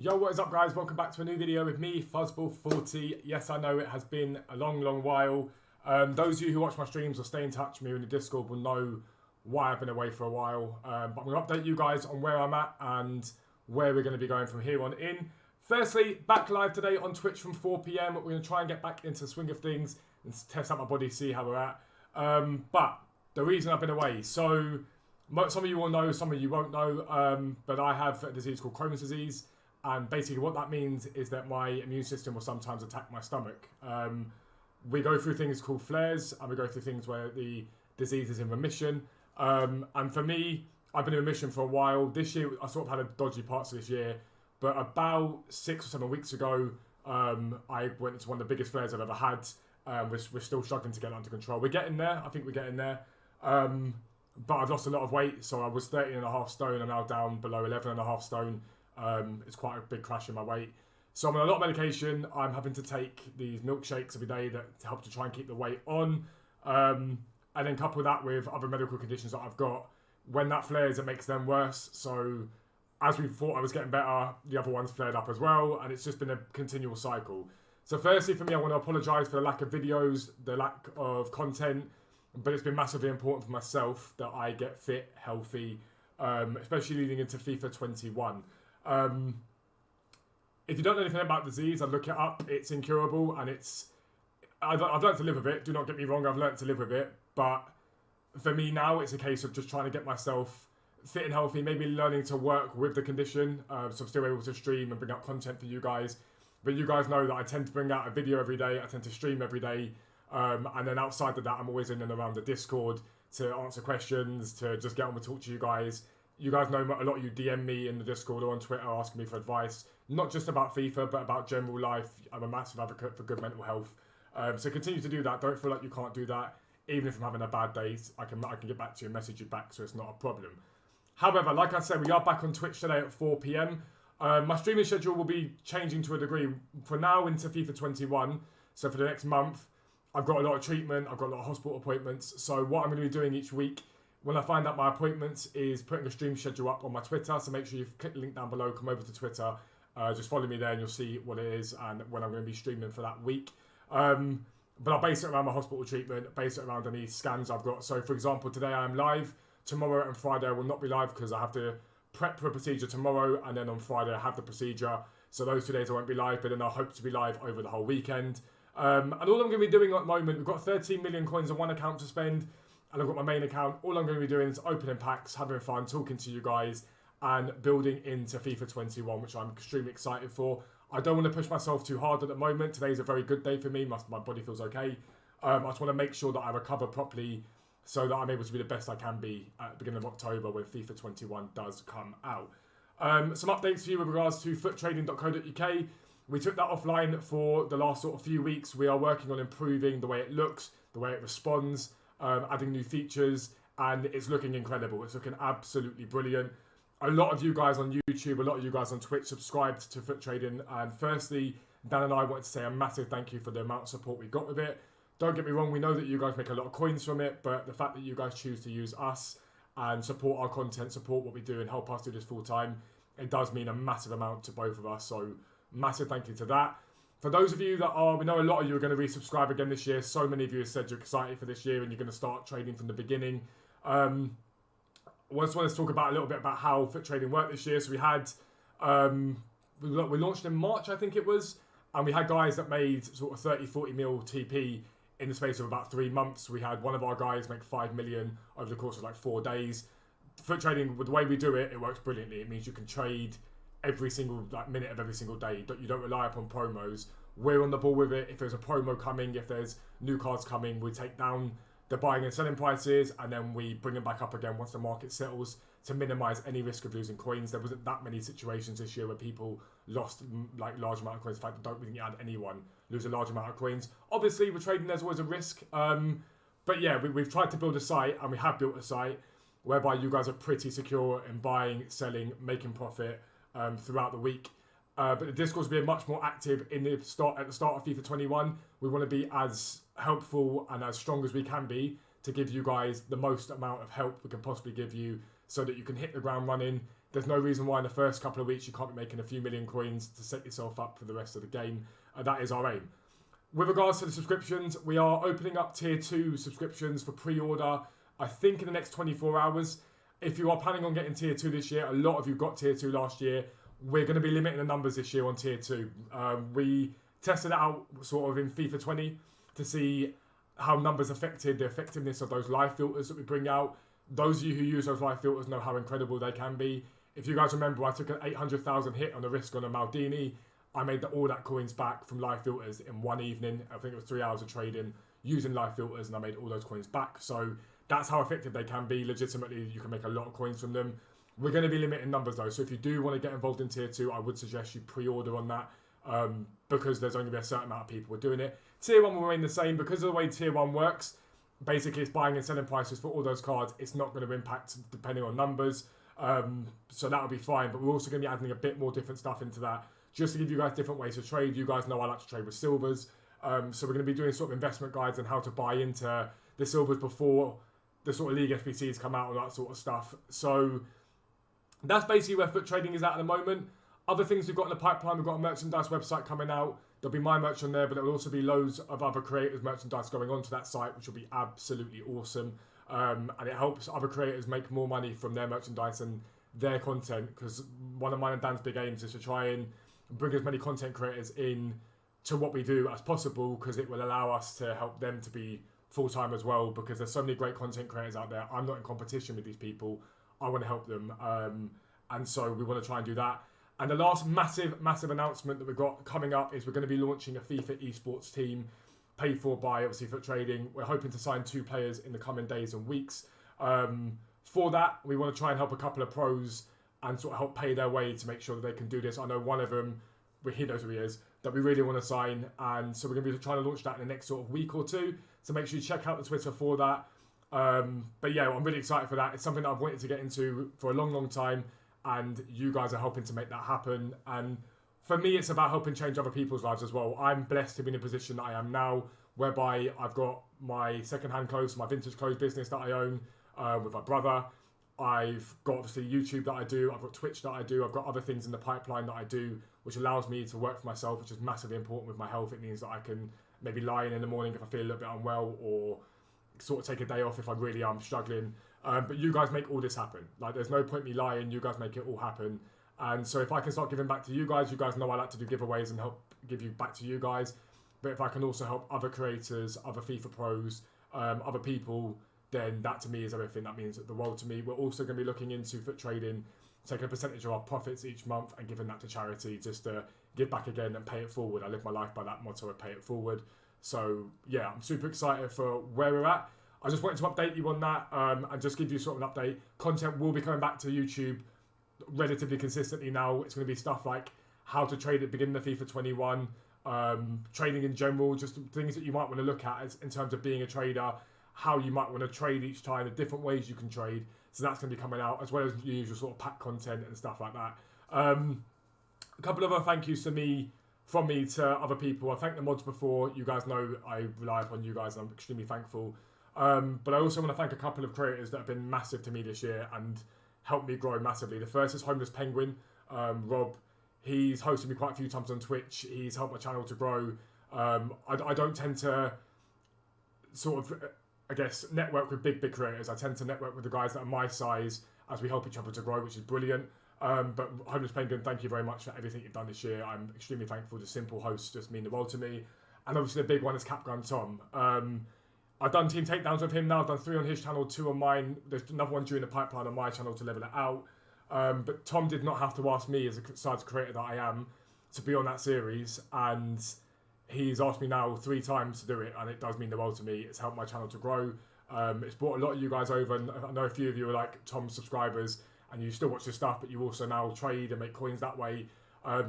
Yo, what is up guys? Welcome back to a new video with me, Fuzzball40. Yes, I know it has been a long while. Those of you who watch my streams or stay in touch with me in the Discord will know why I've been away for a while. But I'm going to update you guys on where I'm at and where we're going to be going from here on in. Firstly, back live today on Twitch from 4 PM. We're going to try and get back into the swing of things and test out my body, see how we're at. But the reason I've been away, so some of you will know, some of you won't know, but I have a disease called Crohn's disease. And basically what that means is that my immune system will sometimes attack my stomach. We go through things called flares, and we go through things where the disease is in remission. And for me, I've been in remission for a while. This year, I sort of had a dodgy parts of this year. But about 6 or 7 weeks ago, I went into one of the biggest flares I've ever had. We're still struggling to get it under control. We're getting there. I think we're getting there. But I've lost a lot of weight. So I was 13.5 stone. I'm now down below 11.5 stone. It's quite a big crash in my weight. So I'm on a lot of medication. I'm having to take these milkshakes every day that help to try and keep the weight on. And then couple that with other medical conditions that I've got. When that flares, it makes them worse. So as we thought I was getting better, the other ones flared up as well. And it's just been a continual cycle. So firstly, for me, I want to apologise for the lack of videos, the lack of content. But it's been massively important for myself that I get fit, healthy, especially leading into FIFA 21. If you don't know anything about disease, I'd look it up. It's incurable, and I've learned to live with it. Do not get me wrong, I've learned to live with it. But for me now, it's a case of just trying to get myself fit and healthy, maybe learning to work with the condition. So I'm still able to stream and bring out content for you guys. But you guys know that I tend to bring out a video every day. I tend to stream every day. And then outside of that, I'm always in and around the Discord to answer questions, to just get on and talk to you guys. You guys know a lot of you DM me in the Discord or on Twitter asking me for advice, not just about FIFA, but about general life. I'm a massive advocate for good mental health. So continue to do that. Don't feel like you can't do that. Even if I'm having a bad day, I can get back to you and message you back, so it's not a problem. However, like I said, we are back on Twitch today at 4 PM. My streaming schedule will be changing to a degree for now into FIFA 21. So for the next month, I've got a lot of treatment. I've got a lot of hospital appointments. So what I'm going to be doing each week, when I find out my appointments, is putting a stream schedule up on my Twitter. So make sure you click the link down below, come over to Twitter. Just follow me there and you'll see what it is and when I'm going to be streaming for that week. But I'll base it around my hospital treatment, base it around any scans I've got. So for example, today I am live. Tomorrow and Friday I will not be live because I have to prep for a procedure tomorrow. And then on Friday I have the procedure. So those 2 days I won't be live, but then I hope to be live over the whole weekend. And all I'm going to be doing at the moment, we've got 13 million coins on one account to spend. And I've got my main account. All I'm going to be doing is opening packs, having fun, talking to you guys, and building into FIFA 21, which I'm extremely excited for. I don't want to push myself too hard at the moment. Today's a very good day for me. My body feels okay. I just want to make sure that I recover properly so that I'm able to be the best I can be at the beginning of October when FIFA 21 does come out. Some updates for you with regards to foottrading.co.uk. We took that offline for the last sort of few weeks. We are working on improving the way it looks, the way it responds, adding new features, and it's looking incredible. It's looking absolutely brilliant. A lot of you guys on YouTube, a lot of you guys on Twitch subscribed to Foot Trading, and firstly, Dan and I wanted to say a massive thank you for the amount of support we got with it. Don't get me wrong, we know that you guys make a lot of coins from it, but the fact that you guys choose to use us and support our content, support what we do, and help us do this full time, it does mean a massive amount to both of us, so massive thank you to that. For those of you that are, we know a lot of you are going to resubscribe again this year. So many of you have said you're excited for this year and you're going to start trading from the beginning. I just want to talk about a little bit about how Foot Trading worked this year. So we had, we launched in March, I think it was, and we had guys that made sort of 30, 40 mil TP in the space of about 3 months. We had one of our guys make 5 million over the course of like 4 days. Foot Trading, with the way we do it, it works brilliantly. It means you can trade every single minute of every single day. You don't rely upon promos. We're on the ball with it. If there's a promo coming, if there's new cards coming, we take down the buying and selling prices and then we bring them back up again once the market settles to minimize any risk of losing coins. There wasn't that many situations this year where people lost like large amount of coins. In fact, I don't really think anyone lose a large amount of coins. Obviously, with trading, there's always a risk. But yeah, we've tried to build a site, and we have built a site whereby you guys are pretty secure in buying, selling, making profit throughout the week. But the Discord's being much more active at the start of FIFA 21. We want to be as helpful and as strong as we can be to give you guys the most amount of help we can possibly give you so that you can hit the ground running, there's no reason why in the first couple of weeks you can't be making a few million coins to set yourself up for the rest of the game. That is our aim. With regards to the subscriptions, we are opening up tier 2 subscriptions for pre-order, I think in the next 24 hours. If you are planning on getting tier 2 this year, a lot of you got tier 2 last year. We're going to be limiting the numbers this year on tier 2. We tested it out sort of in FIFA 20 to see how numbers affected the effectiveness of those live filters that we bring out. Those of you who use those live filters know how incredible they can be. If you guys remember, I took an 800,000 hit on the risk on a Maldini. I made all that coins back from live filters in one evening. I think it was 3 hours of trading using live filters, and I made all those coins back. So that's how effective they can be. Legitimately, you can make a lot of coins from them. We're going to be limiting numbers though, so if you do want to get involved in tier 2, I would suggest you pre-order on that, because there's only going to be a certain amount of people doing it. Tier 1 will remain the same because of the way tier 1 works. Basically, it's buying and selling prices for all those cards. It's not going to impact depending on numbers, so that'll be fine. But we're also going to be adding a bit more different stuff into that, just to give you guys different ways to trade. You guys know I like to trade with silvers, so we're going to be doing sort of investment guides on how to buy into the silvers before the sort of league SBCs come out and that sort of stuff. So that's basically where foot trading is at the moment. Other things we've got in the pipeline, we've got a merchandise website coming out. There'll be my merch on there, but there will also be loads of other creators' merchandise going onto that site, which will be absolutely awesome. And it helps other creators make more money from their merchandise and their content, because one of mine and Dan's big aims is to try and bring as many content creators in to what we do as possible, because it will allow us to help them to be full-time as well, because there's so many great content creators out there. I'm not in competition with these people. I want to help them. And so we want to try and do that. And the last massive announcement that we've got coming up is we're going to be launching a FIFA esports team paid for by, obviously, Foot Trading. We're hoping to sign 2 players in the coming days and weeks. For that, we want to try and help a couple of pros and sort of help pay their way to make sure that they can do this. I know one of them, he knows who he is, that we really want to sign. And so we're going to be trying to launch that in the next sort of week or 2. So make sure you check out the Twitter for that. But yeah, I'm really excited for that. It's something that I've wanted to get into for a long time. And you guys are helping to make that happen. And for me, it's about helping change other people's lives as well. I'm blessed to be in a position that I am now, whereby I've got my second-hand clothes, my vintage clothes business that I own with my brother. I've got obviously YouTube that I do. I've got Twitch that I do. I've got other things in the pipeline that I do, which allows me to work for myself, which is massively important with my health. It means that I can maybe lie in the morning if I feel a little bit unwell, or sort of take a day off if I really am struggling. But you guys make all this happen. Like, there's no point me lying. You guys make it all happen. And so if I can start giving back to you guys know I like to do giveaways and help give you back to you guys. But if I can also help other creators, other FIFA pros, other people, then that to me is everything. That means the world to me. We're also going to be looking into foot trading, taking a percentage of our profits each month and giving that to charity, just to give back again and pay it forward. I live my life by that motto of pay it forward. So yeah, I'm super excited for where we're at. I just wanted to update you on that and just give you sort of an update. Content will be coming back to YouTube relatively consistently now. It's going to be stuff like how to trade at the beginning of FIFA 21, trading in general, just things that you might want to look at in terms of being a trader, how you might want to trade each time, the different ways you can trade. So that's going to be coming out, as well as the usual sort of pack content and stuff like that. A couple of other thank yous from me to other people. I thanked the mods before. You guys know I rely upon you guys, and I'm extremely thankful. But I also want to thank a couple of creators that have been massive to me this year and helped me grow massively. The first is Homeless Penguin, Rob. He's hosted me quite a few times on Twitch. He's helped my channel to grow. I don't tend to sort of, I guess, network with big creators. I tend to network with the guys that are my size as we help each other to grow, which is brilliant. But Homeless Penguin, thank you very much for everything you've done this year. I'm extremely thankful. The simple hosts just mean the world to me. And obviously the big one is Capgun Tom. I've done team takedowns with him now. I've done 3 on his channel, 2 on mine. There's another one during the pipeline on my channel to level it out. But Tom did not have to ask me, as a size creator that I am, to be on that series. And he's asked me now 3 times to do it. And it does mean the world to me. It's helped my channel to grow. It's brought a lot of you guys over. And I know a few of you are like Tom's subscribers. And you still watch his stuff, but you also now trade and make coins that way.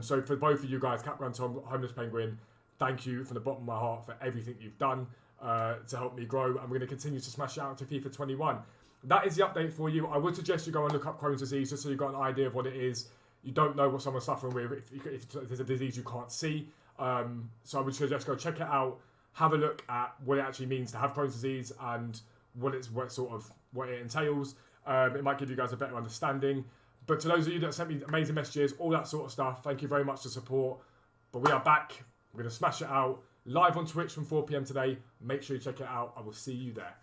So for both of you guys, Capgun Tom, Homeless Penguin, thank you from the bottom of my heart for everything you've done. To help me grow, and we're going to continue to smash it out to FIFA 21. That is the update for you. I would suggest you go and look up Crohn's disease just so you've got an idea of what it is. You don't know what someone's suffering with if there's a disease you can't see. So I would suggest go check it out, have a look at what it actually means to have Crohn's disease and what it entails. It might give you guys a better understanding. But to those of you that sent me amazing messages, all that sort of stuff, thank you very much for support. But we are back. We're going to smash it out live on Twitch from 4 p.m. today. Make sure you check it out. I will see you there.